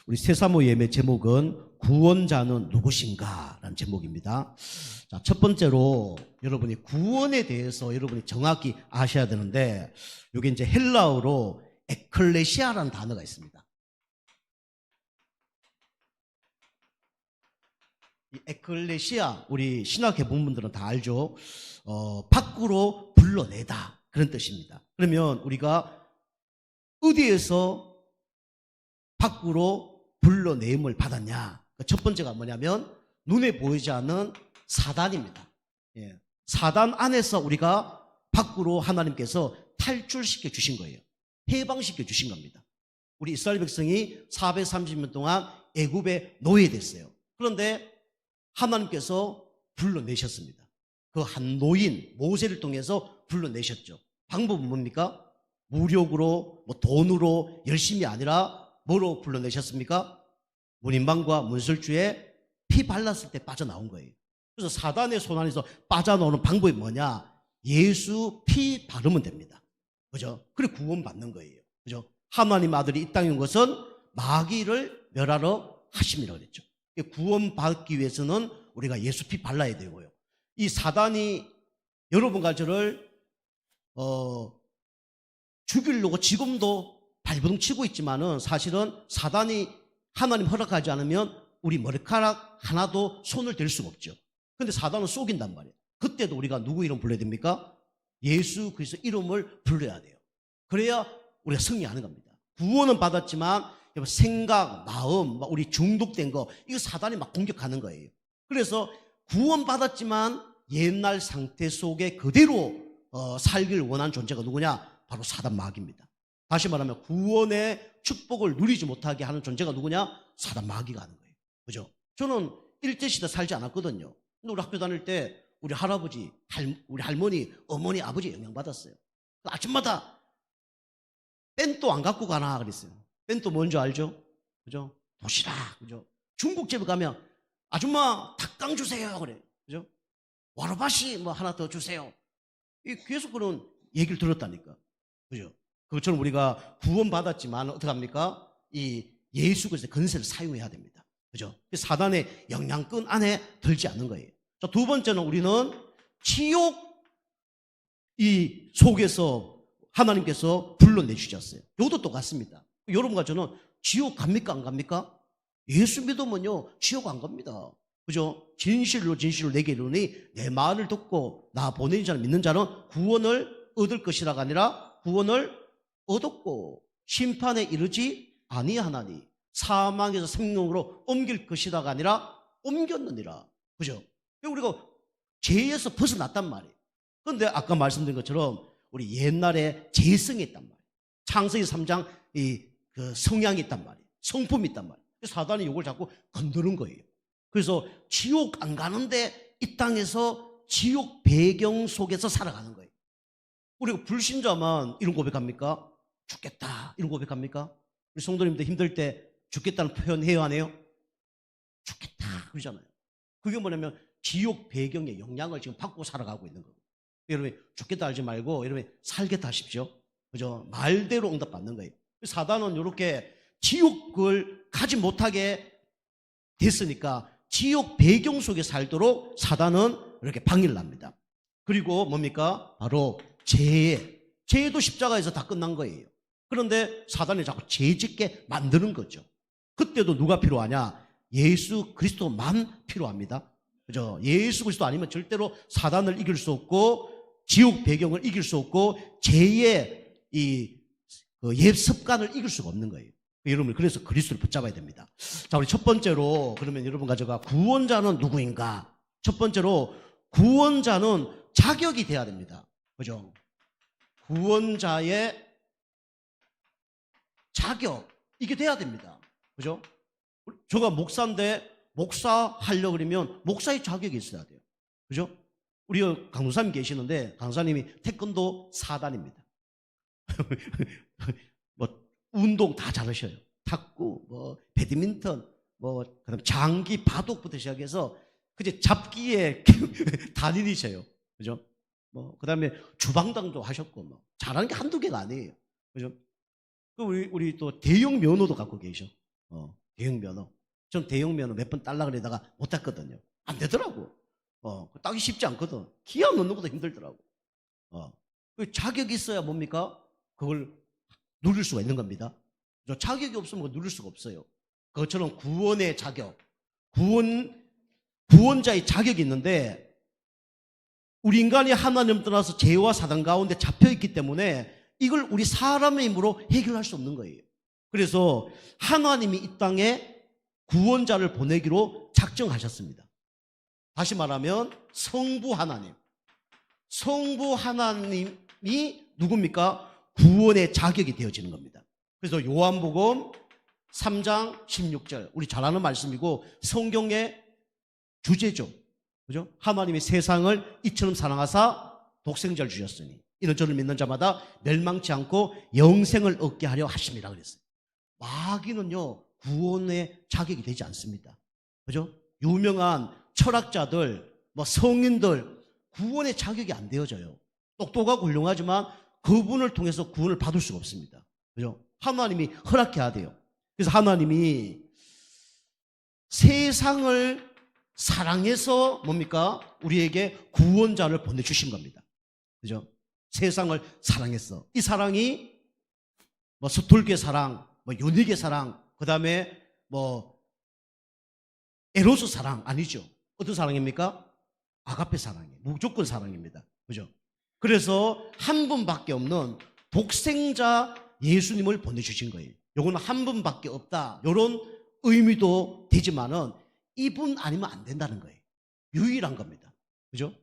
우리 세사모 예배 제목은 구원자는 누구신가? 라는 제목입니다. 자, 첫 번째로 여러분이 구원에 대해서 여러분이 정확히 아셔야 되는데, 이게 이제 헬라어로 에클레시아라는 단어가 있습니다. 이 에클레시아, 우리 신학 해본 분들은 다 알죠. 밖으로 불러내다, 그런 뜻입니다. 그러면 우리가 어디에서 밖으로 불러내음을 받았냐? 첫 번째가 뭐냐면 눈에 보이지 않는 사단입니다. 예. 사단 안에서 우리가 밖으로 하나님께서 탈출시켜 주신 거예요. 해방시켜 주신 겁니다. 우리 이스라엘 백성이 430년 동안 애굽에 노예됐어요. 그런데 하나님께서 불러내셨습니다. 그 한 노인 모세를 통해서 불러내셨죠. 방법은 뭡니까? 무력으로, 돈으로, 열심이 아니라 뭐로 불러내셨습니까? 문인방과 문설주에 피 발랐을 때 빠져나온 거예요. 그래서 사단의 손 안에서 빠져나오는 방법이 뭐냐? 예수 피 바르면 됩니다. 그죠? 그래 구원받는 거예요. 그죠? 하나님 아들이 이 땅에 온 것은 마귀를 멸하러 하심이라고 그랬죠. 구원받기 위해서는 우리가 예수 피 발라야 되고요. 이 사단이 여러분과 저를 죽이려고 지금도 발버둥 치고 있지만은 사실은 사단이 하나님 허락하지 않으면 우리 머리카락 하나도 손을 댈 수가 없죠. 근데 사단은 속인단 말이에요. 그때도 우리가 누구 이름 불러야 됩니까? 예수 그리스도 이름을 불러야 돼요. 그래야 우리가 승리하는 겁니다. 구원은 받았지만 생각, 마음, 우리 중독된 거, 이거 사단이 막 공격하는 거예요. 그래서 구원받았지만 옛날 상태 속에 그대로 살기를 원하는 존재가 누구냐? 바로 사단 마귀입니다. 다시 말하면 구원의 축복을 누리지 못하게 하는 존재가 누구냐? 사단 마귀가 하는 거예요. 그죠? 저는 일제시대 살지 않았거든요. 근데 우리 학교 다닐 때 우리 할아버지, 우리 할머니, 어머니, 아버지 영향받았어요. 아침마다 뺀또 안 갖고 가나 그랬어요. 뺀또 뭔지 알죠? 그죠? 도시락, 그죠? 중국집에 가면 아줌마 닭강 주세요 그래. 그죠? 와르바시 뭐 하나 더 주세요. 계속 그런 얘기를 들었다니까. 그죠? 그것처럼 우리가 구원받았지만 어떻게 합니까? 이 예수 그리스도의 권세를 사용해야 됩니다. 그죠? 사단의 영향권 안에 들지 않는 거예요. 자, 두 번째는 우리는 지옥 이 속에서 하나님께서 불러내주셨어요. 이것도 똑같습니다. 여러분과 저는 지옥 갑니까? 안 갑니까? 예수 믿으면요, 지옥 안 갑니다. 그죠? 진실로 내게 이르니 내 말을 듣고 나 보내는 자를 믿는 자는 구원을 얻을 것이라가 아니라 구원을 얻었고 심판에 이르지 아니하나니 사망에서 생명으로 옮길 것이라가 아니라 옮겼느니라. 그죠? 우리가 죄에서 벗어났단 말이에요. 그런데 아까 말씀드린 것처럼 우리 옛날에 죄성이 있단 말이에요. 창세기 3장 그 성향이 있단 말이에요. 성품이 있단 말이에요. 사단이 이걸 자꾸 건드는 거예요. 그래서 지옥 안 가는데 이 땅에서 지옥 배경 속에서 살아가는 거예요. 우리가 불신자만 이런 고백합니까? 죽겠다 이런 고백합니까? 우리 성도님들 힘들 때 죽겠다는 표현 해요 안 해요? 죽겠다 그러잖아요. 그게 뭐냐면 지옥 배경의 영향을 지금 받고 살아가고 있는 거예요. 여러분 죽겠다 하지 말고 여러분 살겠다 하십시오. 그죠? 말대로 응답받는 거예요. 사단은 이렇게 지옥을 가지 못하게 됐으니까 지옥 배경 속에 살도록 사단은 이렇게 방해를 합니다. 그리고 뭡니까? 바로 죄도 십자가에서 다 끝난 거예요. 그런데 사단이 자꾸 죄 짓게 만드는 거죠. 그때도 누가 필요하냐? 예수 그리스도만 필요합니다. 그죠? 예수 그리스도 아니면 절대로 사단을 이길 수 없고 지옥 배경을 이길 수 없고 죄의 옛 습관을 이길 수가 없는 거예요. 여러분 그래서 그리스도를 붙잡아야 됩니다. 자, 우리 첫 번째로 그러면 여러분 가져가 구원자는 누구인가? 첫 번째로 구원자는 자격이 돼야 됩니다. 그죠? 구원자의 자격 이게 돼야 됩니다. 그죠? 제가 목사인데 목사 하려고 그러면 목사의 자격이 있어야 돼요. 그죠? 우리 강도사님 계시는데 강도사님이 태권도 4단입니다. 뭐 운동 다 잘하셔요. 탁구, 뭐 배드민턴, 뭐 그다음 장기, 바둑부터 시작해서 그제 잡기에 단인이셔요. 그죠? 뭐 그다음에 주방장도 하셨고 뭐 잘하는 게 한두 개가 아니에요. 그죠? 우리 또 대형 면허도 갖고 계셔. 대형 면허. 전 대형 면허 몇 번 딸라 그러다가 못 땄거든요. 안 되더라고. 따기 쉽지 않거든. 기아 넣는 것도 힘들더라고. 그 자격이 있어야 뭡니까? 그걸 누릴 수가 있는 겁니다. 자격이 없으면 그걸 누릴 수가 없어요. 그것처럼 구원의 자격, 구원자의 자격이 있는데 우리 인간이 하나님 떠나서 죄와 사단 가운데 잡혀있기 때문에 이걸 우리 사람의 힘으로 해결할 수 없는 거예요. 그래서 하나님이 이 땅에 구원자를 보내기로 작정하셨습니다. 다시 말하면 성부 하나님이 누굽니까? 구원의 자격이 되어지는 겁니다. 그래서 요한복음 3장 16절 우리 잘 아는 말씀이고 성경의 주제죠. 그죠? 하나님이 세상을 이처럼 사랑하사 독생자를 주셨으니 이는 저를 믿는 자마다 멸망치 않고 영생을 얻게 하려 하심이라 그랬어요. 마귀는요 구원의 자격이 되지 않습니다. 그죠? 유명한 철학자들, 성인들 구원의 자격이 안 되어져요. 똑똑하고 훌륭하지만 그분을 통해서 구원을 받을 수가 없습니다. 그죠? 하나님이 허락해야 돼요. 그래서 하나님이 세상을 사랑해서 뭡니까? 우리에게 구원자를 보내주신 겁니다. 그죠? 세상을 사랑했어. 이 사랑이 서툴기의 사랑, 요닉의 사랑, 그 다음에 에로스 사랑 아니죠. 어떤 사랑입니까? 아가페 사랑이에요. 무조건 사랑입니다. 그죠? 그래서 한 분밖에 없는 독생자 예수님을 보내주신 거예요. 요거는 한 분밖에 없다. 이런 의미도 되지만은 이분 아니면 안 된다는 거예요. 유일한 겁니다. 그죠?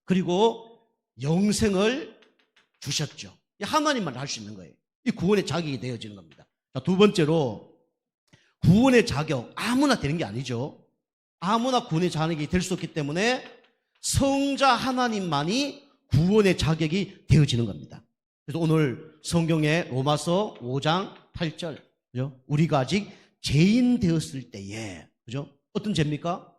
그리고 영생을 주셨죠. 하나님만 할 수 있는 거예요. 이 구원의 자격이 되어지는 겁니다. 자, 두 번째로 구원의 자격 아무나 되는 게 아니죠. 아무나 구원의 자격이 될 수 없기 때문에 성자 하나님만이 구원의 자격이 되어지는 겁니다. 그래서 오늘 성경의 로마서 5장 8절 그죠? 우리가 아직 죄인 되었을 때에 그죠? 어떤 죄입니까?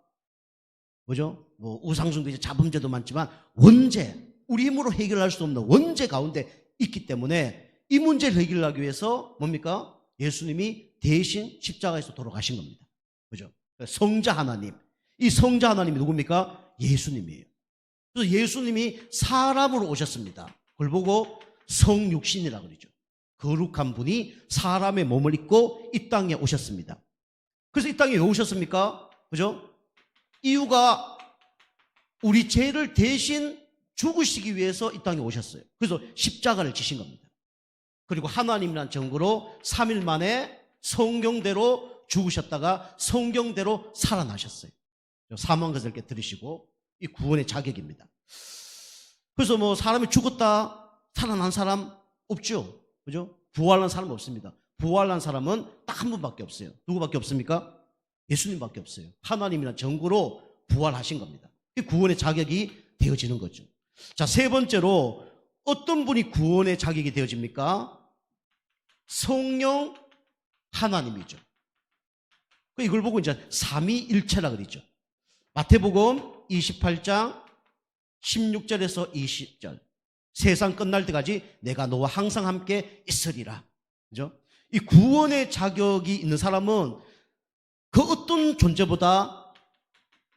그죠? 우상숭배, 자범죄도 많지만 원죄, 우리 힘으로 해결할 수 없는 원죄 가운데 있기 때문에 이 문제를 해결하기 위해서 뭡니까? 예수님이 대신 십자가에서 돌아가신 겁니다. 그죠? 성자 하나님. 이 성자 하나님이 누굽니까? 예수님이에요. 그래서 예수님이 사람으로 오셨습니다. 그걸 보고 성육신이라고 그러죠. 거룩한 분이 사람의 몸을 입고 이 땅에 오셨습니다. 그래서 이 땅에 왜 오셨습니까? 그죠? 이유가 우리 죄를 대신 죽으시기 위해서 이 땅에 오셨어요. 그래서 십자가를 지신 겁니다. 그리고 하나님이란 증거로 3일 만에 성경대로 죽으셨다가 성경대로 살아나셨어요. 사망 것을 깨뜨리시고 이 구원의 자격입니다. 그래서 사람이 죽었다 살아난 사람 없죠. 그죠? 부활한 사람 없습니다. 부활한 사람은 딱 한 분밖에 없어요. 누구밖에 없습니까? 예수님밖에 없어요. 하나님이란 증거로 부활하신 겁니다. 이 구원의 자격이 되어지는 거죠. 자, 세 번째로 어떤 분이 구원의 자격이 되어집니까? 성령 하나님이죠. 이걸 보고 이제 삼위일체라 그러죠. 마태복음 28장 16절에서 20절. 세상 끝날 때까지 내가 너와 항상 함께 있으리라. 그죠? 이 구원의 자격이 있는 사람은 그 어떤 존재보다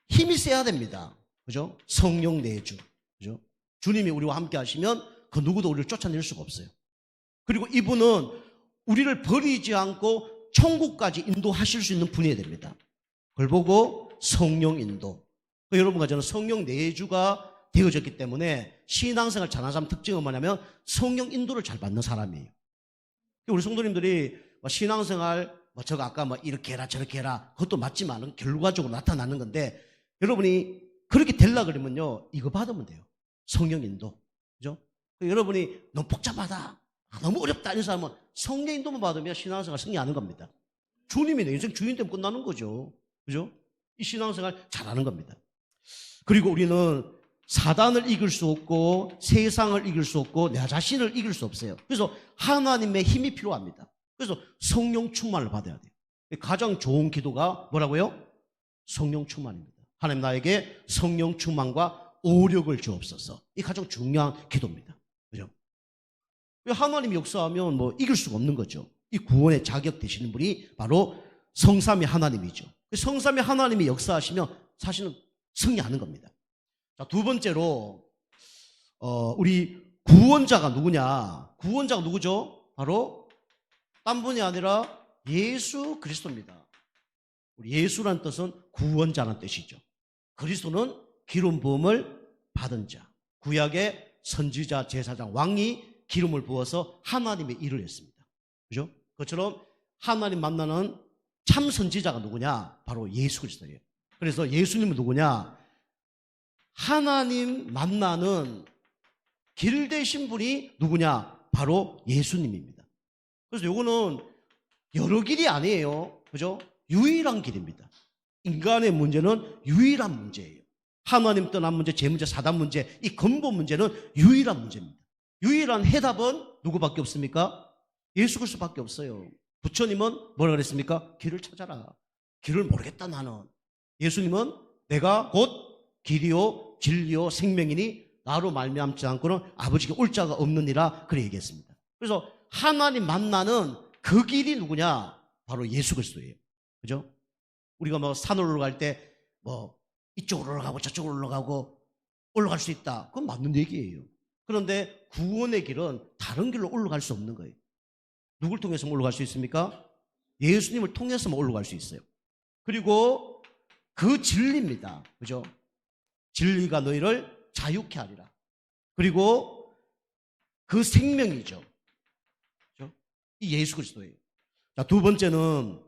힘이 세야 됩니다. 그죠? 성령 내주. 그죠? 주님이 우리와 함께 하시면 그 누구도 우리를 쫓아낼 수가 없어요. 그리고 이분은 우리를 버리지 않고 천국까지 인도하실 수 있는 분이어야 됩니다. 그걸 보고 성령 인도. 여러분과 저는 성령 내주가 되어졌기 때문에 신앙생활 잘하는 사람 특징은 뭐냐면 성령 인도를 잘 받는 사람이에요. 우리 성도님들이 신앙생활 저거 아까 이렇게 해라 저렇게 해라 그것도 맞지만 결과적으로 나타나는 건데 여러분이 그렇게 되려고 그러면요 이거 받으면 돼요. 성령 인도. 그죠? 여러분이 너무 복잡하다 너무 어렵다 이런 사람은 성령 인도만 받으면 신앙생활 승리하는 겁니다. 주님이 내 인생 주인 되면 끝나는 거죠. 그죠? 이 신앙생활 잘하는 겁니다. 그리고 우리는 사단을 이길 수 없고 세상을 이길 수 없고 내 자신을 이길 수 없어요. 그래서 하나님의 힘이 필요합니다. 그래서 성령 충만을 받아야 돼요. 가장 좋은 기도가 뭐라고요? 성령 충만입니다. 하나님 나에게 성령 충만과 오력을 주옵소서. 이 가장 중요한 기도입니다. 그죠? 하나님이 역사하면 이길 수가 없는 거죠. 이 구원의 자격 되시는 분이 바로 성삼위 하나님이죠. 성삼위 하나님이 역사하시면 사실은 승리하는 겁니다. 자, 두 번째로 우리 구원자가 누구냐? 구원자가 누구죠? 바로 딴 분이 아니라 예수 그리스도입니다. 우리 예수란 뜻은 구원자라는 뜻이죠. 그리스도는 기름 부음을 받은 자, 구약의 선지자, 제사장, 왕이 기름을 부어서 하나님의 일을 했습니다. 그죠? 그것처럼 하나님 만나는 참 선지자가 누구냐? 바로 예수 그리스도예요. 그래서 예수님은 누구냐? 하나님 만나는 길 되신 분이 누구냐? 바로 예수님입니다. 그래서 요거는 여러 길이 아니에요. 그죠? 유일한 길입니다. 인간의 문제는 유일한 문제예요. 하나님 떠난 문제, 제 문제, 사단 문제, 이 근본 문제는 유일한 문제입니다. 유일한 해답은 누구밖에 없습니까? 예수 그리스도밖에 없어요. 부처님은 뭐라 그랬습니까? 길을 찾아라. 길을 모르겠다 나는. 예수님은 내가 곧 길이요 진리요 생명이니 나로 말미암지 않고는 아버지께 올 자가 없느니라 그래 얘기했습니다. 그래서 하나님 만나는 그 길이 누구냐? 바로 예수 그리스도예요. 그죠? 우리가 뭐 산을 올라갈 때 뭐 이쪽으로 올라가고 저쪽으로 올라가고 올라갈 수 있다. 그건 맞는 얘기예요. 그런데 구원의 길은 다른 길로 올라갈 수 없는 거예요. 누굴 통해서만 올라갈 수 있습니까? 예수님을 통해서만 올라갈 수 있어요. 그리고 그 진리입니다. 그죠? 진리가 너희를 자유케 하리라. 그리고 그 생명이죠. 그죠? 이 예수 그리스도예요. 자, 두 번째는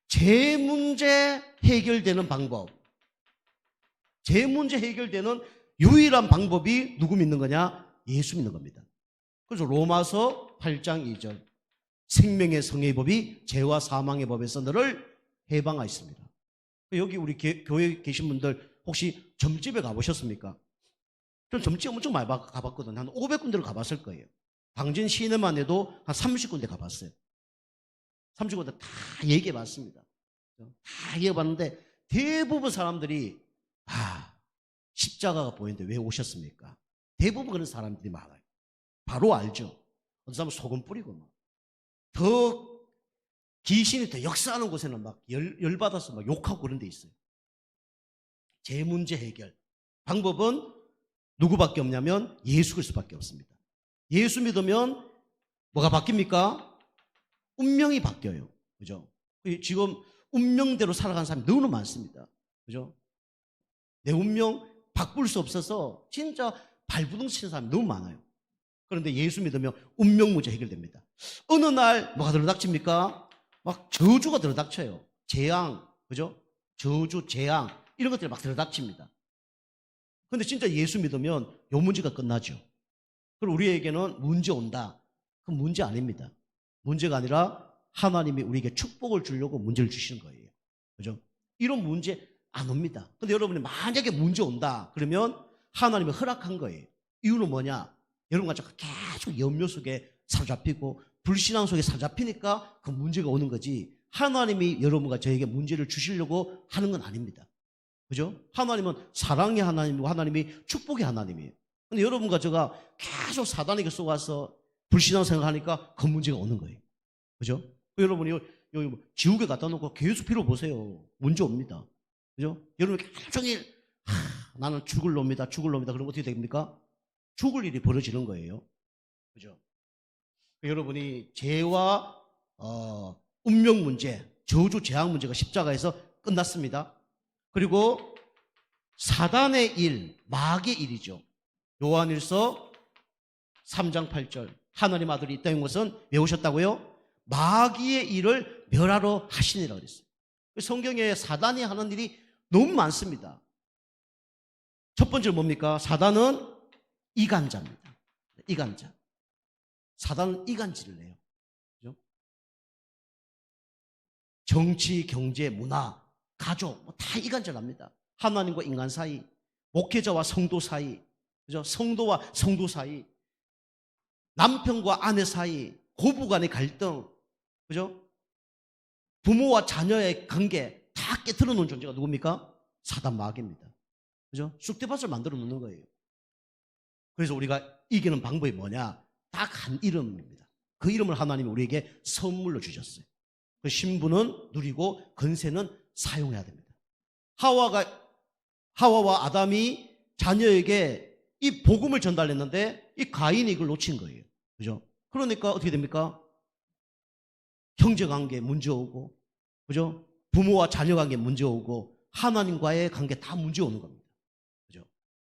제 문제 해결되는 방법. 제 문제 해결되는 유일한 방법이 누구 믿는 거냐? 예수 믿는 겁니다. 그래서 로마서 8장 2절 생명의 성의 법이 죄와 사망의 법에서 너를 해방하였습니다. 여기 우리 교회에 계신 분들 혹시 점집에 가보셨습니까? 저는 점집 엄청 많이 가봤거든요. 한 500군데를 가봤을 거예요. 당진 시내만 해도 한 30군데 가봤어요. 30군데 다 얘기해봤습니다. 다 얘기해봤는데 대부분 사람들이 십자가가 보이는데 왜 오셨습니까? 대부분 그런 사람들이 많아요. 바로 알죠. 어떤 사람은 소금 뿌리고 더 귀신이 더 역사하는 곳에는 막 열받아서 막 욕하고 그런 데 있어요. 제 문제 해결 방법은 누구밖에 없냐면 예수 그리스도밖에 없습니다. 예수 믿으면 뭐가 바뀝니까? 운명이 바뀌어요. 그죠? 지금 운명대로 살아가는 사람이 너무 많습니다. 그죠? 내 운명 바꿀 수 없어서 진짜 발부둥 치는 사람이 너무 많아요. 그런데 예수 믿으면 운명 문제 해결됩니다. 어느 날 뭐가 들어닥칩니까? 막 저주가 들어닥쳐요. 재앙, 그죠? 저주, 재앙 이런 것들이 막 들어닥칩니다. 그런데 진짜 예수 믿으면 요 문제가 끝나죠. 그리고 우리에게는 문제 온다. 그건 문제 아닙니다. 문제가 아니라 하나님이 우리에게 축복을 주려고 문제를 주시는 거예요. 그죠? 이런 문제 안 옵니다. 근데 여러분이 만약에 문제 온다 그러면 하나님이 허락한 거예요. 이유는 뭐냐? 여러분과 계속 염려 속에 사로잡히고 불신앙 속에 사로잡히니까 그 문제가 오는 거지, 하나님이 여러분과 저에게 문제를 주시려고 하는 건 아닙니다. 그죠? 하나님은 사랑의 하나님이고 하나님이 축복의 하나님이에요. 근데 여러분과 제가 계속 사단에게 속아서 불신앙 생각하니까 그 문제가 오는 거예요. 그죠? 여러분이 여기 지옥에 갖다 놓고 계속 빌어보세요. 문제 옵니다. 그죠? 여러분이 계속 나는 죽을 놈이다, 죽을 놈이다. 그러면 어떻게 됩니까? 죽을 일이 벌어지는 거예요. 그죠? 여러분이 죄와 운명 문제, 저주 재앙 문제가 십자가에서 끝났습니다. 그리고 사단의 일, 마귀의 일이죠. 요한일서 3장 8절 하나님 아들이 이 땅에 온 것은 왜 오셨다고요? 마귀의 일을 멸하러 하시니라 그랬어요. 성경에 사단이 하는 일이 너무 많습니다. 첫 번째는 뭡니까? 사단은 이간자입니다. 이간자. 사단은 이간질을 해요. 그죠? 정치, 경제, 문화, 가족 다 이간질 합니다. 하나님과 인간 사이, 목회자와 성도 사이, 그죠? 성도와 성도 사이, 남편과 아내 사이, 고부 간의 갈등, 그죠? 부모와 자녀의 관계 다 깨트려 놓은 존재가 누굽니까? 사단 마귀입니다. 그죠? 쑥대밭을 만들어 놓는 거예요. 그래서 우리가 이기는 방법이 뭐냐? 딱 한 이름입니다. 그 이름을 하나님이 우리에게 선물로 주셨어요. 그 신분은 누리고 권세는 사용해야 됩니다. 하와와 아담이 자녀에게 이 복음을 전달했는데 이 가인이 이걸 놓친 거예요. 그죠? 그러니까 어떻게 됩니까? 형제관계에 문제 오고, 그죠? 부모와 자녀관계에 문제 오고, 하나님과의 관계 다 문제 오는 겁니다. 그죠?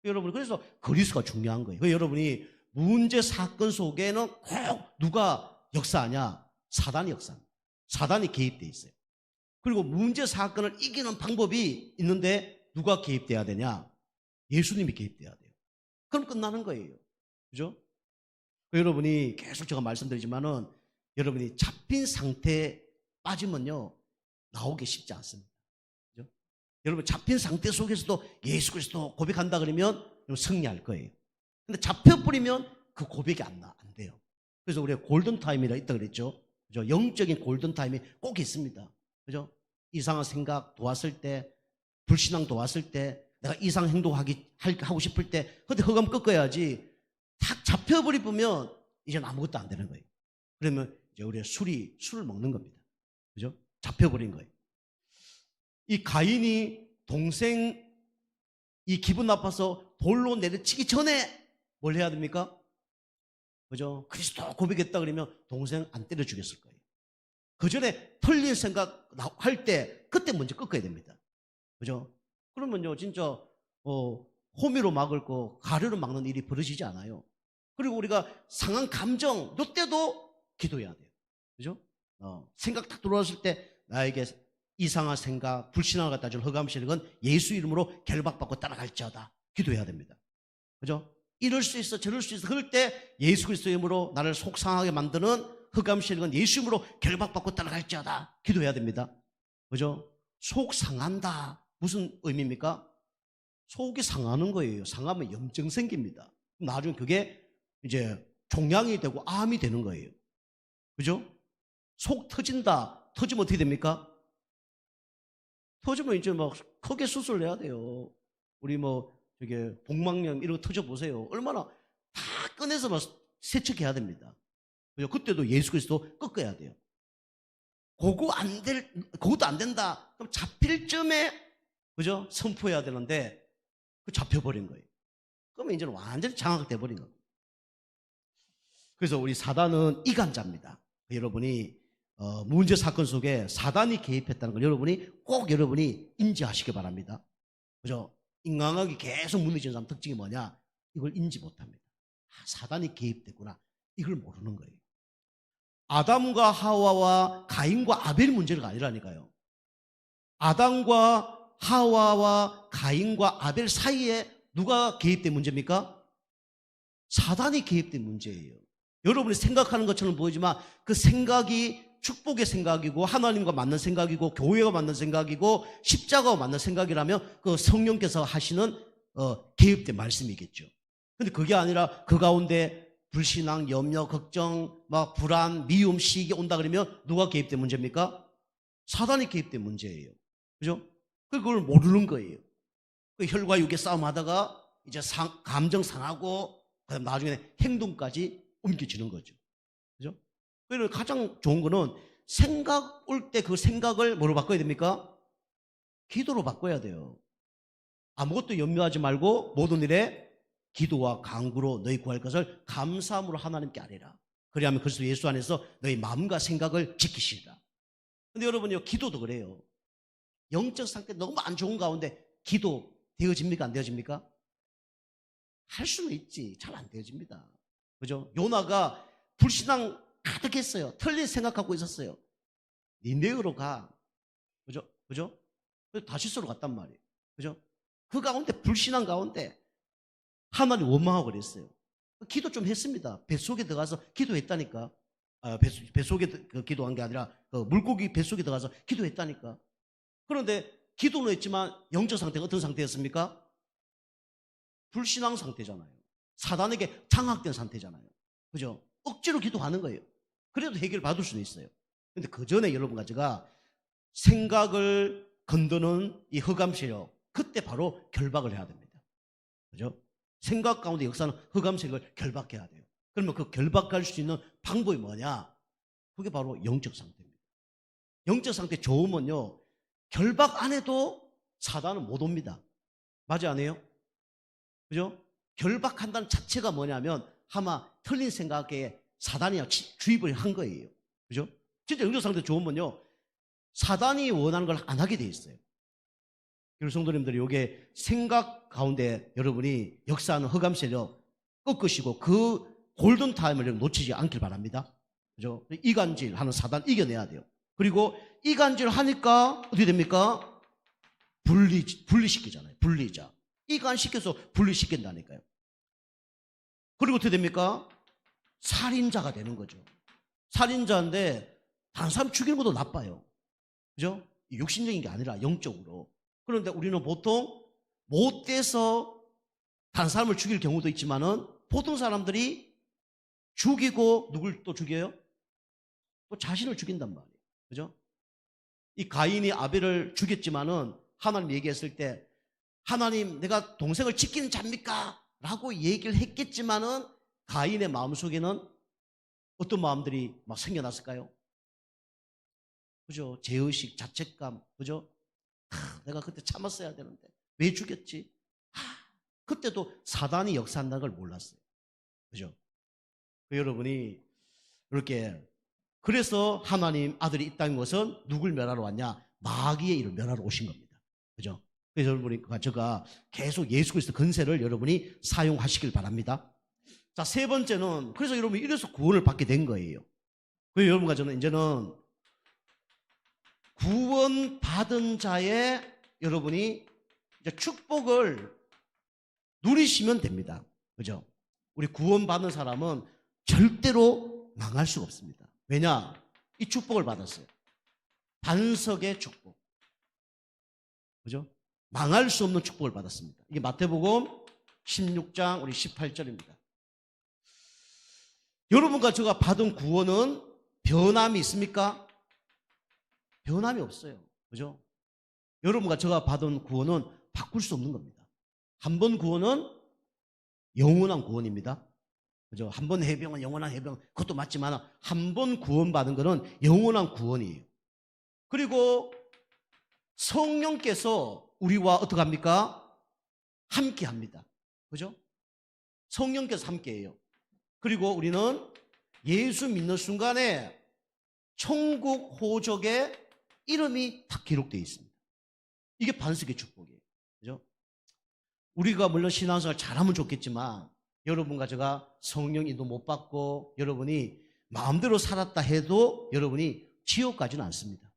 여러분, 그래서 그리스도가 중요한 거예요. 여러분이 문제 사건 속에는 꼭 누가 역사하냐? 사단이 역사합니다. 사단이 개입되어 있어요. 그리고 문제 사건을 이기는 방법이 있는데 누가 개입돼야 되냐? 예수님이 개입돼야 돼요. 그럼 끝나는 거예요. 그죠? 여러분이 계속 제가 말씀드리지만은 여러분이 잡힌 상태에 빠지면요, 나오기 쉽지 않습니다. 그죠? 여러분 잡힌 상태 속에서도 예수 그리스도 고백한다 그러면 승리할 거예요. 근데 잡혀버리면 그 고백이 안 돼요. 그래서 우리가 골든타임이라 있다 그랬죠. 그죠? 영적인 골든타임이 꼭 있습니다. 그죠? 이상한 생각 도왔을 때, 불신앙 도왔을 때, 내가 이상 행동하고 싶을 때, 그때 흑암 꺾어야지. 탁 잡혀버리면 이제는 아무것도 안 되는 거예요. 그러면 이제 우리가 술을 먹는 겁니다. 그죠? 잡혀버린 거예요. 이 가인이 동생이 기분 나빠서 돌로 내려치기 전에 뭘 해야 됩니까? 그죠? 그리스도 고백했다 그러면 동생 안 때려 죽였을 거예요. 그 전에 틀린 생각 할 때 그때 먼저 꺾어야 됩니다. 그죠? 그러면요 진짜 호미로 막을 거 가루로 막는 일이 벌어지지 않아요. 그리고 우리가 상한 감정 이때도 기도해야 돼요. 그죠? 생각 딱 들어왔을 때 나에게 이상한 생각, 불신앙을 갖다 줄 흑암세력은 예수 이름으로 결박받고 따라갈지어다. 기도해야 됩니다. 그죠? 이럴 수 있어, 저럴 수 있어. 그럴 때 예수 그리스도의 이름으로 나를 속상하게 만드는 흑암세력은 예수 이름으로 결박받고 따라갈지어다. 기도해야 됩니다. 그죠? 속 상한다. 무슨 의미입니까? 속이 상하는 거예요. 상하면 염증 생깁니다. 나중에 그게 이제 종양이 되고 암이 되는 거예요. 그죠? 속 터진다. 터지면 어떻게 됩니까? 터지면 이제 막 크게 수술해야 돼요. 우리 복막염 이런 거 터져보세요. 얼마나 다 꺼내서 막 세척해야 됩니다. 그죠? 그때도 예수 그리스도 꺾어야 돼요. 그것도 안 된다. 그럼 잡힐 점에, 그죠? 선포해야 되는데, 잡혀버린 거예요. 그러면 이제는 완전히 장악돼 버린 겁니다. 그래서 우리 사단은 이간자입니다. 여러분이, 문제 사건 속에 사단이 개입했다는 걸 여러분이 인지하시기 바랍니다. 그죠? 인간관계 계속 무너지는 사람 특징이 뭐냐? 이걸 인지 못합니다. 사단이 개입됐구나. 이걸 모르는 거예요. 아담과 하와와 가인과 아벨 문제가 아니라니까요. 아담과 하와와 가인과 아벨 사이에 누가 개입된 문제입니까? 사단이 개입된 문제예요. 여러분이 생각하는 것처럼 보이지만 그 생각이 축복의 생각이고 하나님과 맞는 생각이고 교회가 맞는 생각이고 십자가와 맞는 생각이라면 그 성령께서 하시는 개입된 말씀이겠죠. 근데 그게 아니라 그 가운데 불신앙, 염려, 걱정, 불안, 미움, 시기 온다 그러면 누가 개입된 문제입니까? 사단이 개입된 문제예요. 그죠? 그걸 모르는 거예요. 그 혈과 육의 싸움 하다가 이제 감정 상하고 그다음 나중에 행동까지 옮겨지는 거죠. 그죠? 그래서 가장 좋은 거는 생각 올 때 그 생각을 뭐로 바꿔야 됩니까? 기도로 바꿔야 돼요. 아무것도 염려하지 말고 모든 일에 기도와 간구로 너희 구할 것을 감사함으로 하나님께 아뢰라. 그리하면 그리스도 예수 안에서 너희 마음과 생각을 지키시리라. 근데 여러분요, 기도도 그래요. 영적 상태 너무 안 좋은 가운데 기도 되어집니까? 안 되어집니까? 할 수는 있지. 잘 안 되어집니다. 그죠? 요나가 불신앙 가득했어요. 틀린 생각하고 있었어요. 니네으로 가. 그죠? 그죠? 다시스로 갔단 말이에요. 그죠? 그 가운데 불신앙 가운데 하나님 원망하고 그랬어요. 기도 좀 했습니다. 뱃속에 들어가서 기도했다니까. 뱃속에 기도한 게 아니라 물고기 뱃속에 들어가서 기도했다니까. 그런데 기도는 했지만 영적 상태가 어떤 상태였습니까? 불신앙 상태잖아요. 사단에게 장악된 상태잖아요. 그죠? 억지로 기도하는 거예요. 그래도 해결 받을 수는 있어요. 근데 그 전에 여러분과 제가 생각을 건드는 이 흑암세력, 그때 바로 결박을 해야 됩니다. 그죠? 생각 가운데 역사는 흑암세력을 결박해야 돼요. 그러면 그 결박할 수 있는 방법이 뭐냐? 그게 바로 영적 상태입니다. 영적 상태 좋으면요, 결박 안 해도 사단은 못 옵니다. 맞지 않아요? 그죠? 결박한다는 자체가 뭐냐면 아마 틀린 생각에 사단이 주입을 한 거예요. 그죠? 진짜 영적 상태 좋으면요, 사단이 원하는 걸 안 하게 돼 있어요. 그래서 성도님들이 이게 생각 가운데 여러분이 역사하는 흑암 세력 꺾으시고 그 골든타임을 놓치지 않길 바랍니다. 그죠? 이간질 하는 사단 이겨내야 돼요. 그리고 이간질 하니까 어떻게 됩니까? 분리시키잖아요. 분리자. 이간시켜서 분리시킨다니까요. 그리고 어떻게 됩니까? 살인자가 되는 거죠. 살인자인데 다른 사람 죽이는 것도 나빠요. 그죠? 육신적인 게 아니라 영적으로. 그런데 우리는 보통 못돼서 다른 사람을 죽일 경우도 있지만은 보통 사람들이 죽이고 누굴 또 죽여요? 또 자신을 죽인단 말이에요. 그죠? 이 가인이 아벨을 죽였지만은 하나님 얘기했을 때 하나님 내가 동생을 지키는 자입니까? 라고 얘기를 했겠지만은 가인의 마음속에는 어떤 마음들이 막 생겨났을까요? 그죠? 죄의식, 자책감, 그죠? 내가 그때 참았어야 되는데 왜 죽였지? 그때도 사단이 역사한다는 걸 몰랐어요. 그죠? 여러분이 이렇게 그래서 하나님 아들이 이 땅에 것은 누굴 멸하러 왔냐? 마귀의 일을 멸하러 오신 겁니다. 그죠? 그래서 여러분이 제가 계속 예수 그리스도 근세를 여러분이 사용하시길 바랍니다. 자, 세 번째는 그래서 여러분이 이래서 구원을 받게 된 거예요. 그래서 여러분과 저는 이제는 구원받은 자의 여러분이 이제 축복을 누리시면 됩니다. 그죠? 우리 구원받은 사람은 절대로 망할 수가 없습니다. 왜냐? 이 축복을 받았어요. 반석의 축복. 그죠? 망할 수 없는 축복을 받았습니다. 이게 마태복음 16장 우리 18절입니다. 여러분과 제가 받은 구원은 변함이 있습니까? 변함이 없어요. 그죠? 여러분과 제가 받은 구원은 바꿀 수 없는 겁니다. 한 번 구원은 영원한 구원입니다. 그죠? 한 번 해병은 영원한 해병, 그것도 맞지만 한 번 구원받은 것은 영원한 구원이에요. 그리고 성령께서 우리와 어떻게 합니까? 함께 합니다. 그죠? 성령께서 함께 해요. 그리고 우리는 예수 믿는 순간에 천국 호적에 이름이 다 기록되어 있습니다. 이게 반석의 축복이에요. 그죠? 우리가 물론 신앙생활 잘하면 좋겠지만 여러분과 제가 성령 인도 못 받고 여러분이 마음대로 살았다 해도 여러분이 지옥 가지는 않습니다.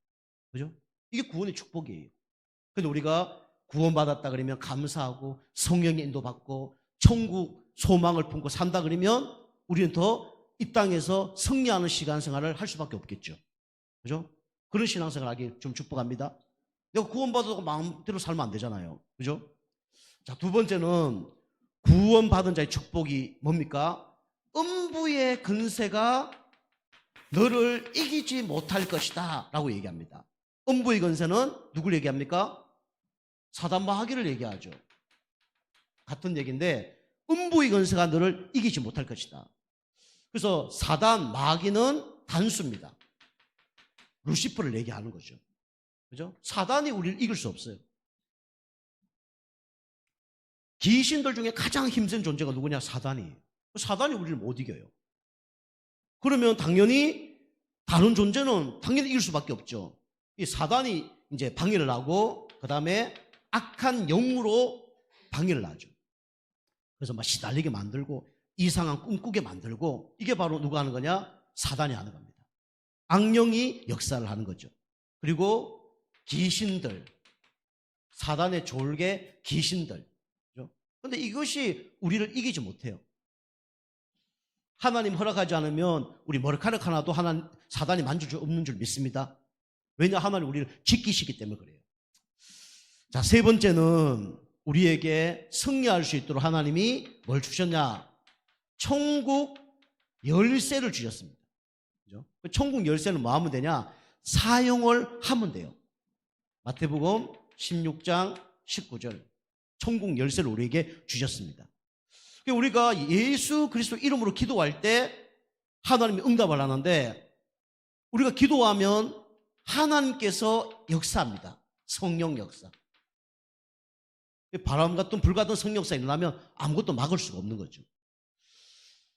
그죠? 이게 구원의 축복이에요. 근데 우리가 구원받았다 그러면 감사하고 성령 인도 받고 천국 소망을 품고 산다 그러면 우리는 더 이 땅에서 승리하는 시간 생활을 할 수밖에 없겠죠. 그죠? 그런 신앙생활 하기 좀 축복합니다. 내가 구원받아도 마음대로 살면 안 되잖아요. 그죠? 자, 두 번째는 구원받은 자의 축복이 뭡니까? 음부의 근세가 너를 이기지 못할 것이다 라고 얘기합니다. 음부의 근세는 누굴 얘기합니까? 사단 마귀를 얘기하죠. 같은 얘기인데 음부의 근세가 너를 이기지 못할 것이다. 그래서 사단 마귀는 단수입니다. 루시퍼를 얘기하는 거죠. 그죠? 사단이 우리를 이길 수 없어요. 귀신들 중에 가장 힘센 존재가 누구냐? 사단이에요. 사단이 우리를 못 이겨요. 그러면 당연히 다른 존재는 당연히 이길 수밖에 없죠. 이 사단이 이제 방해를 하고 그 다음에 악한 영으로 방해를 하죠. 그래서 막 시달리게 만들고 이상한 꿈 꾸게 만들고 이게 바로 누가 하는 거냐? 사단이 하는 겁니다. 악령이 역사를 하는 거죠. 그리고 귀신들, 사단의 졸개 귀신들. 그런데 이것이 우리를 이기지 못해요. 하나님 허락하지 않으면 우리 머리카락 하나도 사단이 만질 수 없는 줄 믿습니다. 왜냐? 하나님 우리를 지키시기 때문에 그래요. 자, 세 번째는 우리에게 승리할 수 있도록 하나님이 뭘 주셨냐? 천국 열쇠를 주셨습니다. 그죠? 천국 열쇠는 뭐 하면 되냐? 사용을 하면 돼요. 마태복음 16장 19절. 천국 열쇠를 우리에게 주셨습니다. 우리가 예수 그리스도 이름으로 기도할 때 하나님이 응답을 하는데 우리가 기도하면 하나님께서 역사합니다. 성령 역사. 바람 같은 불 같은 성령 역사가 일어나면 아무것도 막을 수가 없는 거죠.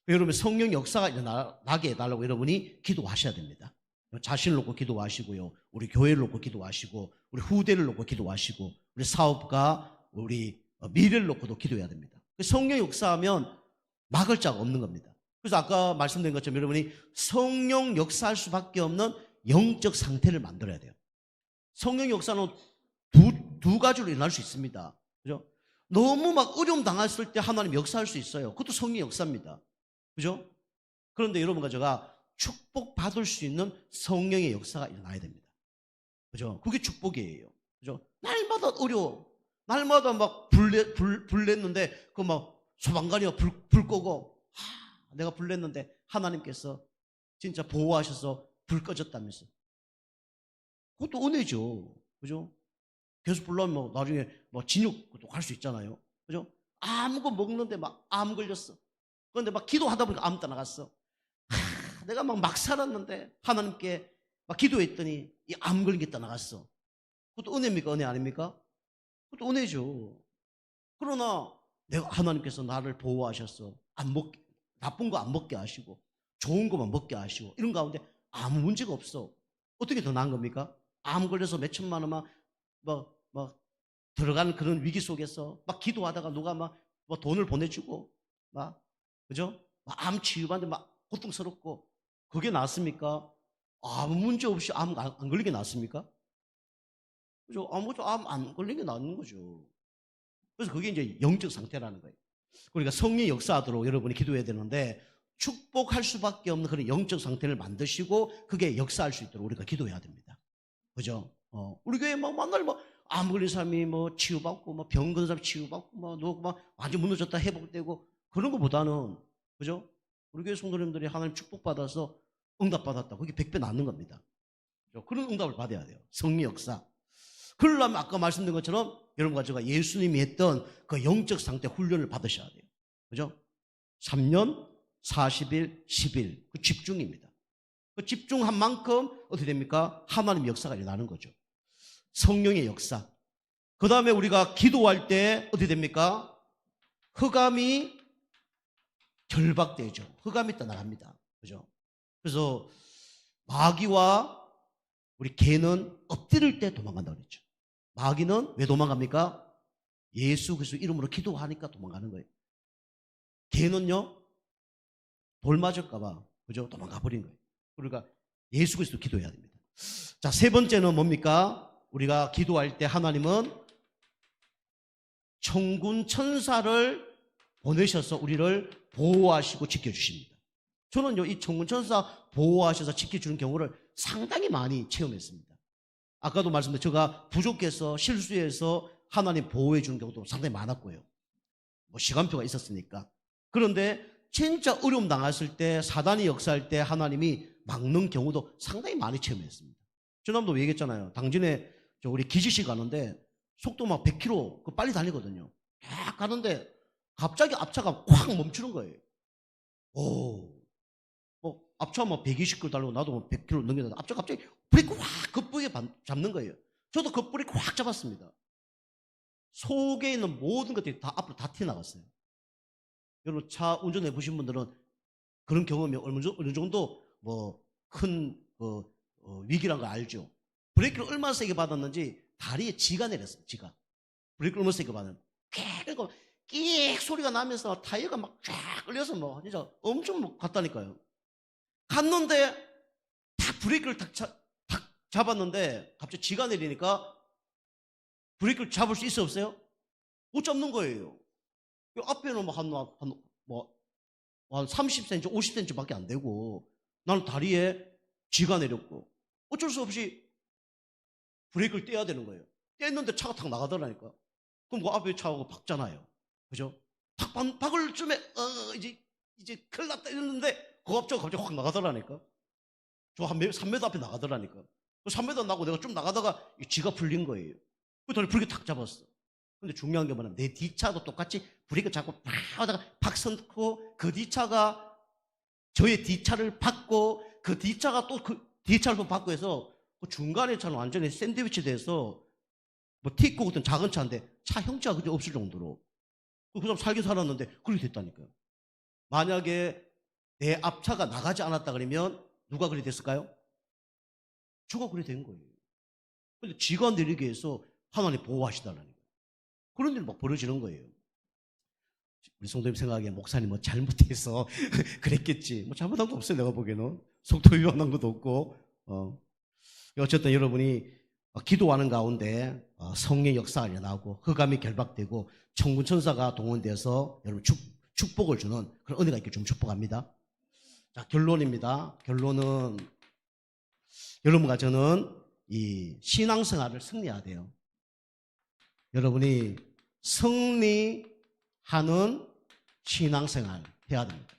여러분 성령 역사가 일어나게 해달라고 여러분이 기도하셔야 됩니다. 자신을 놓고 기도하시고요. 우리 교회를 놓고 기도하시고 우리 후대를 놓고 기도하시고 우리 사업가, 우리 미래를 놓고도 기도해야 됩니다. 성령 역사하면 막을 자가 없는 겁니다. 그래서 아까 말씀드린 것처럼 여러분이 성령 역사할 수밖에 없는 영적 상태를 만들어야 돼요. 성령 역사는 두 가지로 일어날 수 있습니다. 그죠? 너무 막 어려움 당했을 때 하나님 역사할 수 있어요. 그것도 성령 역사입니다. 그죠? 그런데 여러분과 제가 축복받을 수 있는 성령의 역사가 일어나야 됩니다. 그죠? 그게 축복이에요. 그죠? 날마다 어려워. 날마다 막 불 냈는데, 그 막 소방관이가 불 끄고, 내가 불 냈는데 하나님께서 진짜 보호하셔서 불 꺼졌다면서. 그것도 은혜죠. 그죠? 계속 불러면 뭐 나중에 뭐 진육도 갈 수 있잖아요. 그죠? 아무거 먹는데 막 암 걸렸어. 그런데 막 기도하다 보니까 암 떠나갔어. 내가 막 살았는데 하나님께 막 기도했더니 이 암 걸린 게 떠나갔어. 그것도 은혜입니까? 은혜 아닙니까? 그것도 은혜죠. 그러나 내가 하나님께서 나를 보호하셔서 나쁜 거 안 먹게 하시고 좋은 것만 먹게 하시고 이런 가운데 아무 문제가 없어. 어떻게 더 나은 겁니까? 암 걸려서 몇 천만 원만 막 들어가는 그런 위기 속에서 막 기도하다가 누가 막 돈을 보내주고 그죠? 암 치유받는데 막 고통스럽고 그게 낫습니까? 아무 문제 없이 암 안 걸리게 낫습니까? 그죠? 암 안 걸리게 낫는 거죠. 그래서 그게 이제 영적 상태라는 거예요. 그러니까 성령 역사하도록 여러분이 기도해야 되는데 축복할 수밖에 없는 그런 영적 상태를 만드시고 그게 역사할 수 있도록 우리가 기도해야 됩니다. 그죠? 우리 교회 막 만날 암 걸린 사람이 치유받고 병 걸린 사람 치유받고 누구 완전 무너졌다 회복되고 그런 것보다는 그죠? 우리 교회 성도님들이 하나님 축복받아서 응답받았다. 그게 100배 낫는 겁니다. 그죠? 그런 응답을 받아야 돼요. 성령 역사. 그러려면 아까 말씀드린 것처럼 여러분과 제가 예수님이 했던 그 영적 상태 훈련을 받으셔야 돼요. 그죠? 3년, 40일, 10일. 그 집중입니다. 그 집중한 만큼 어떻게 됩니까? 하나님 역사가 일어나는 거죠. 성령의 역사. 그 다음에 우리가 기도할 때 어떻게 됩니까? 흑암이 결박되죠. 흑암이 떠나갑니다. 그죠? 그래서 마귀와 우리 개는 엎드릴 때 도망간다고 그랬죠. 마귀는 왜 도망갑니까? 예수 그리스도 이름으로 기도하니까 도망가는 거예요. 개는요, 돌 맞을까봐, 그죠? 도망가 버린 거예요. 그러니까 예수 그리스도 기도해야 됩니다. 자, 세 번째는 뭡니까? 우리가 기도할 때 하나님은 천군 천사를 보내셔서 우리를 보호하시고 지켜주십니다. 저는요, 이 천군 천사 보호하셔서 지켜주는 경우를 상당히 많이 체험했습니다. 아까도 말씀드린 제가 부족해서 실수해서 하나님 보호해 주는 경우도 상당히 많았고요. 시간표가 있었으니까. 그런데 진짜 어려움 당했을 때 사단이 역사할 때 하나님이 막는 경우도 상당히 많이 체험했습니다. 지난번도 얘기했잖아요. 당진에 우리 기지시 가는데 속도 막 100km 빨리 달리거든요. 쫙 가는데 갑자기 앞차가 콱 멈추는 거예요. 앞차 120km 달리고 나도 100km 넘겼는데 앞차가 갑자기 브레이크 확 급하게 잡는 거예요. 저도 그 브레이크 확 잡았습니다. 속에 있는 모든 것들이 다 앞으로 다 튀어나갔어요. 여러분 차 운전해 보신 분들은 그런 경험이 어느 정도 큰 위기란 걸 알죠. 브레이크를 얼마나 세게 받았는지 다리에 지가 내렸어요. 지가. 브레이크를 얼마나 세게 받았는지. 그러니까 끼익 소리가 나면서 타이어가 막 쫙 끌려서 진짜 엄청 갔다니까요. 갔는데 딱 브레이크를 딱 잡았는데 갑자기 지가 내리니까 브레이크를 잡을 수 있어 없어요? 못 잡는 거예요. 앞에는 한 30cm, 50cm밖에 안 되고 나는 다리에 지가 내렸고 어쩔 수 없이 브레이크를 떼야 되는 거예요. 뗐는데 차가 탁 나가더라니까. 그럼 그 앞에 차하고 박잖아요. 그죠? 탁 박을 쯤에 이제 큰일 났다 이랬는데 그 앞차가 갑자기 확 나가더라니까. 저 한 3m 앞에 나가더라니까. 3m 나고 내가 좀 나가다가 지가 풀린 거예요. 그래서 브레이크 탁 잡았어. 근데 중요한 게 뭐냐면 내 뒤차도 똑같이 브레이크 잡고 팍 하다가 팍 선고 그 뒤차가 저의 뒤차를 받고 그 뒤차가 또 그 뒤차를 또 받고 해서 그 중간에 차는 완전히 샌드위치 돼서 뭐 티코 같은 작은 차인데 차 형체가 그저 없을 정도로 그 사람 살긴 살았는데 그렇게 됐다니까요. 만약에 내 앞차가 나가지 않았다 그러면 누가 그렇게 됐을까요? 저가 그렇게 된 거예요. 근데 지가 내리게 해서 하나님 보호하시달라는 거예요. 그런 일이 막 벌어지는 거예요. 우리 성도님 생각에 목사님 뭐 잘못해서 그랬겠지. 뭐 잘못한 거 없어요. 내가 보기에는. 속도 위반한 것도 없고. 어쨌든 여러분이 기도하는 가운데 성령의 역사가 일어나고 흑암이 결박되고 천군 천사가 동원돼서 여러분 축복을 주는 그런 은혜가 있게 좀 축복합니다. 자, 결론입니다. 결론은 여러분과 저는 이 신앙생활을 승리해야 돼요. 여러분이 승리하는 신앙생활 해야 됩니다.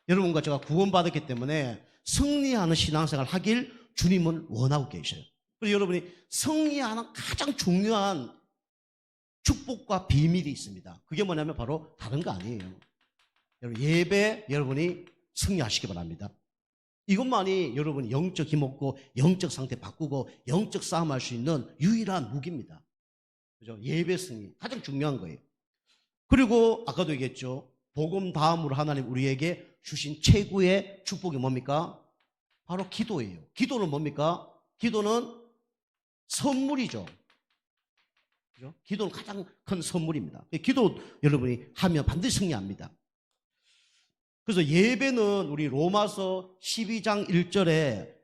여러분과 제가 구원받았기 때문에 승리하는 신앙생활 하길 주님은 원하고 계셔요. 그리고 여러분이 승리하는 가장 중요한 축복과 비밀이 있습니다. 그게 뭐냐면 바로 다른 거 아니에요. 여러분 예배 여러분이 승리하시기 바랍니다. 이것만이 여러분이 영적 힘없고 영적 상태 바꾸고 영적 싸움할 수 있는 유일한 무기입니다. 그죠? 예배 승리 가장 중요한 거예요. 그리고 아까도 얘기했죠. 복음 다음으로 하나님 우리에게 주신 최고의 축복이 뭡니까? 바로 기도예요. 기도는 뭡니까? 기도는 선물이죠. 그죠? 기도는 가장 큰 선물입니다. 기도 여러분이 하면 반드시 승리합니다. 그래서 예배는 우리 로마서 12장 1절에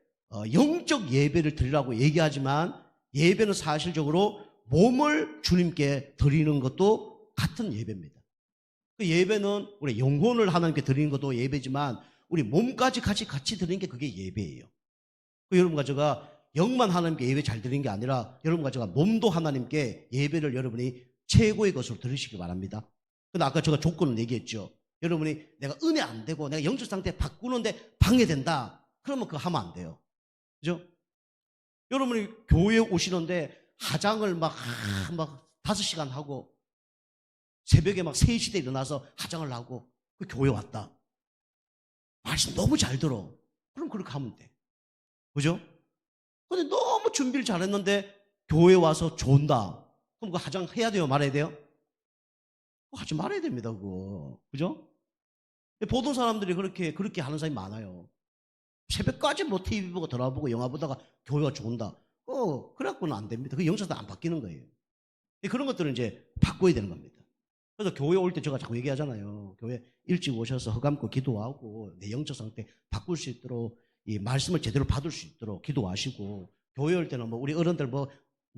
영적 예배를 드리라고 얘기하지만 예배는 사실적으로 몸을 주님께 드리는 것도 같은 예배입니다. 그 예배는 우리 영혼을 하나님께 드리는 것도 예배지만 우리 몸까지 같이 드리는 게 그게 예배예요. 여러분과 제가 영만 하나님께 예배 잘 드리는 게 아니라 여러분과 제가 몸도 하나님께 예배를 여러분이 최고의 것으로 드리시기 바랍니다. 근데 아까 제가 조건을 얘기했죠. 여러분이 내가 은혜 안 되고 내가 영적 상태 바꾸는데 방해된다. 그러면 그거 하면 안 돼요. 그죠? 여러분이 교회에 오시는데 화장을 막 5시간 하고 새벽에 막 3시대 일어나서 화장을 하고 그 교회 왔다. 말씀 너무 잘 들어. 그럼 그렇게 하면 돼. 그죠? 근데 너무 준비를 잘했는데 교회 와서 존다. 그럼 그 화장 해야 돼요? 말아야 돼요? 하지 말아야 됩니다, 그거. 그죠? 보통 사람들이 그렇게 하는 사람이 많아요. 새벽까지 뭐 TV 보고 드라마 보고 영화 보다가 교회가 좋은다. 그래갖고는 안 됩니다. 그 영적도 안 바뀌는 거예요. 그런 것들은 이제 바꿔야 되는 겁니다. 그래서 교회 올 때 제가 자꾸 얘기하잖아요. 교회 일찍 오셔서 허감고 기도하고 내 영적 상태 바꿀 수 있도록 이 말씀을 제대로 받을 수 있도록 기도하시고 교회 올 때는 뭐 우리 어른들 뭐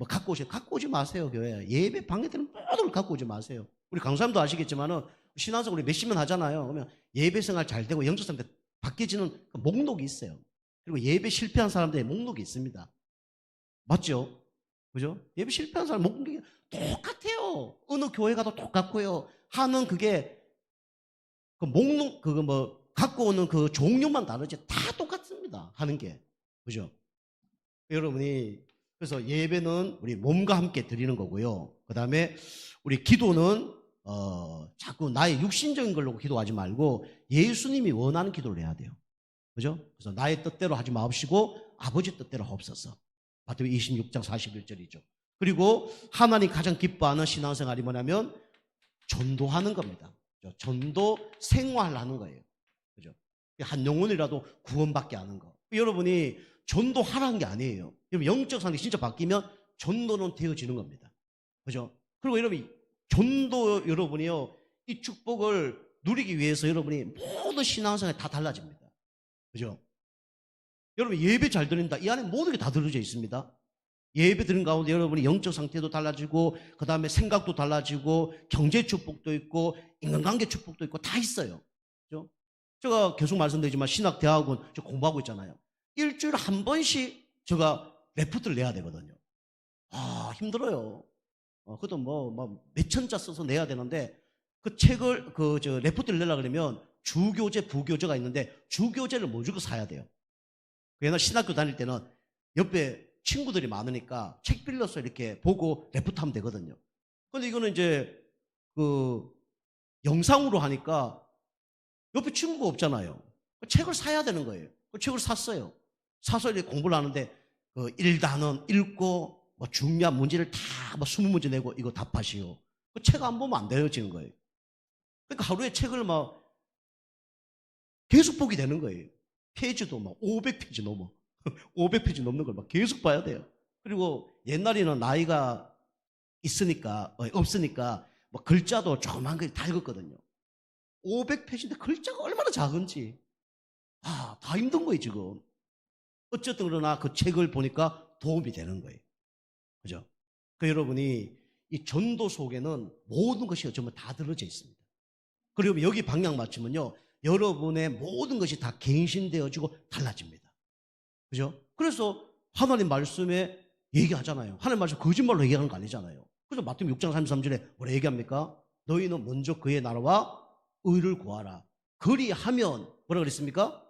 갖고 오지 마세요. 교회 예배 방해 때는 모든 걸 갖고 오지 마세요. 우리 강사님도 아시겠지만은 신앙생활 우리 몇십 년 하잖아요. 그러면 예배 생활 잘 되고 영적 상태 바뀌어지는 그 목록이 있어요. 그리고 예배 실패한 사람들의 목록이 있습니다. 맞죠? 그죠? 예배 실패한 사람 목록이 똑같아요. 어느 교회 가도 똑같고요. 하는 그게 그 목록 그거 뭐 갖고 오는 그 종류만 다르지 다 똑같습니다. 하는 게. 그죠? 여러분이 그래서 예배는 우리 몸과 함께 드리는 거고요. 그다음에 우리 기도는 자꾸 나의 육신적인 걸로 기도하지 말고 예수님이 원하는 기도를 해야 돼요. 그죠? 그래서 나의 뜻대로 하지 마옵시고 아버지 뜻대로 하옵소서. 마태복음 26장 41절이죠. 그리고 하나님 가장 기뻐하는 신앙생활이 뭐냐면 전도하는 겁니다. 전도 생활하는 거예요. 그죠? 한 영혼이라도 구원받게 하는 거. 여러분이 전도하라는 게 아니에요. 여러분 영적 상태 진짜 바뀌면 전도는 되어지는 겁니다. 그죠? 그리고 여러분이 전도 여러분이요 이 축복을 누리기 위해서 여러분이 모든 신앙생활이 다 달라집니다. 그죠? 여러분 예배 잘 드린다. 이 안에 모든 게 다 들어져 있습니다. 예배 드린 가운데 여러분이 영적 상태도 달라지고 그 다음에 생각도 달라지고 경제 축복도 있고 인간관계 축복도 있고 다 있어요. 그죠? 제가 계속 말씀드리지만 신학대학원 공부하고 있잖아요. 일주일에 한 번씩 제가 레포트를 내야 되거든요. 힘들어요. 그것도 뭐 몇천 자 써서 내야 되는데 그 책을 레포트를 내려고 그러면 주교재, 부교재가 있는데 주교재를 무조건 사야 돼요. 옛날 신학교 다닐 때는 옆에 친구들이 많으니까 책 빌려서 이렇게 보고 레포트하면 되거든요. 근데 이거는 이제 영상으로 하니까 옆에 친구가 없잖아요. 책을 사야 되는 거예요. 그 책을 샀어요. 사서 이렇게 공부를 하는데 그 1단원 읽고 뭐 중요한 문제를 다 뭐 20문제 내고 이거 답하시오. 그 책 안 보면 안 되어지는 거예요. 그러니까 하루에 책을 막 계속 보게 되는 거예요. 페이지도 막 500페이지 넘어. 500페이지 넘는 걸 막 계속 봐야 돼요. 그리고 옛날에는 나이가 없으니까 뭐 글자도 조그만 걸 다 읽었거든요. 500페이지인데 글자가 얼마나 작은지. 다 힘든 거예요, 지금. 어쨌든 그러나 그 책을 보니까 도움이 되는 거예요. 그죠? 그 여러분이 이 전도 속에는 모든 것이 전부 다 들어져 있습니다. 그리고 여기 방향 맞추면요, 여러분의 모든 것이 다 갱신되어지고 달라집니다. 그죠? 그래서 하나님 말씀에 얘기하잖아요. 하나님 말씀 거짓말로 얘기하는 거 아니잖아요. 그래서 마태복음 6장 33절에 뭐라 얘기합니까? 너희는 먼저 그의 나라와 의를 구하라. 그리하면 뭐라 그랬습니까?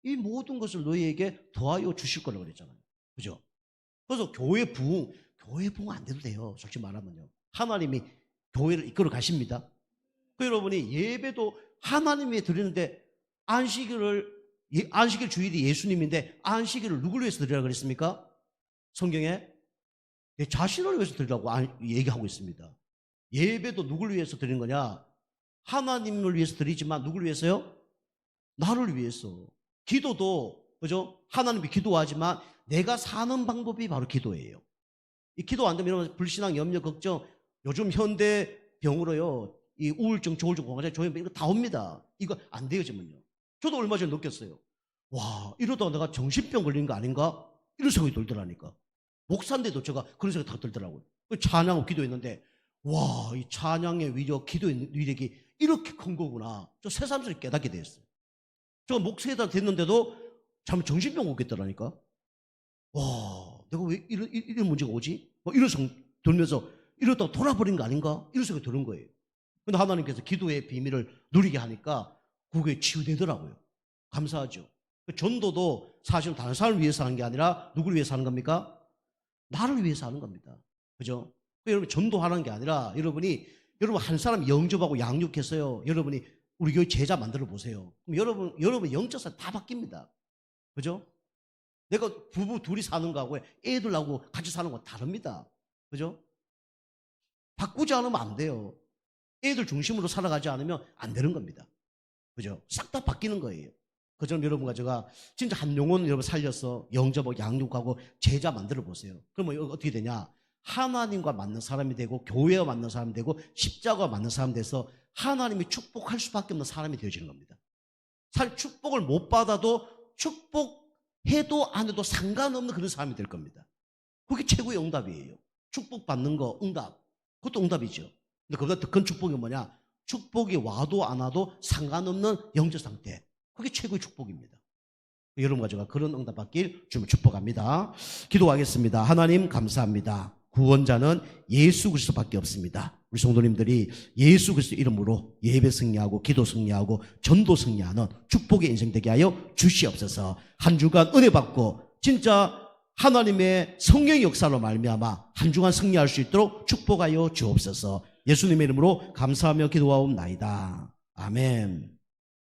이 모든 것을 너희에게 더하여 주실 거라고 그랬잖아요. 그죠? 그래서 교회 부흥 안 돼도 돼요. 솔직히 말하면요. 하나님이 교회를 이끌어 가십니다. 그 여러분이 예배도 하나님이 드리는데 안식일 주일이 예수님인데 안식일을 누구를 위해서 드리라고 그랬습니까? 성경에 내 자신을 위해서 드리라고 얘기하고 있습니다. 예배도 누구를 위해서 드리는 거냐? 하나님을 위해서 드리지만 누구를 위해서요? 나를 위해서. 기도도 그죠? 하나님이 기도하지만 내가 사는 방법이 바로 기도예요. 이 기도 안 되면 여러분 불신앙, 염려, 걱정, 요즘 현대 병으로요, 이 우울증, 조울증, 공황장애, 조현병 이거 다 옵니다. 이거 안 되어지면요. 저도 얼마 전에 느꼈어요. 와, 이러다가 내가 정신병 걸린 거 아닌가? 이런 생각이 들더라니까. 목사인데도 제가 그런 생각이 다 들더라고요. 찬양하고 기도했는데 와, 이 찬양의 위력, 기도의 위력이 이렇게 큰 거구나. 저 새삼스럽게 깨닫게 됐어요. 저 목사에다 됐는데도 참 정신병 오겠더라니까. 와, 내가 왜 이런 문제가 오지? 뭐 이런 생각 들면서 이러다가 돌아버린 거 아닌가? 이런 생각이 드는 거예요. 근데 하나님께서 기도의 비밀을 누리게 하니까 그게 치유되더라고요. 감사하죠. 전도도 사실은 다른 사람을 위해서 하는 게 아니라 누구를 위해서 하는 겁니까? 나를 위해서 하는 겁니다. 그죠? 여러분 전도하는 게 아니라 여러분 한 사람 영접하고 양육해서요. 여러분이 우리 교회 제자 만들어 보세요. 그럼 여러분 영적사 다 바뀝니다. 그죠? 내가 부부 둘이 사는 거하고 애들하고 같이 사는 거 다릅니다. 그죠? 바꾸지 않으면 안 돼요. 애들 중심으로 살아가지 않으면 안 되는 겁니다. 그죠? 싹 다 바뀌는 거예요. 그처럼 여러분과 제가 진짜 한 영혼 여러분 살려서 영접하고 양육하고 제자 만들어 보세요. 그러면 어떻게 되냐? 하나님과 맞는 사람이 되고 교회와 맞는 사람이 되고 십자가와 맞는 사람이 돼서 하나님이 축복할 수밖에 없는 사람이 되어지는 겁니다. 축복을 못 받아도 축복해도 안 해도 상관없는 그런 사람이 될 겁니다. 그게 최고의 응답이에요. 축복받는 거 응답. 그것도 응답이죠. 근데 그보다 더 큰 축복이 뭐냐? 축복이 와도 안 와도 상관없는 영적 상태. 그게 최고의 축복입니다. 여러분과 제가 그런 응답 받길 주님 축복합니다. 기도하겠습니다. 하나님 감사합니다. 구원자는 예수 그리스도밖에 없습니다. 우리 성도님들이 예수 그리스도 이름으로 예배 승리하고 기도 승리하고 전도 승리하는 축복의 인생 되게 하여 주시옵소서. 한 주간 은혜 받고 진짜 하나님의 성령의 역사로 말미암아 한 주간 승리할 수 있도록 축복하여 주옵소서. 예수님의 이름으로 감사하며 기도하옵나이다. 아멘.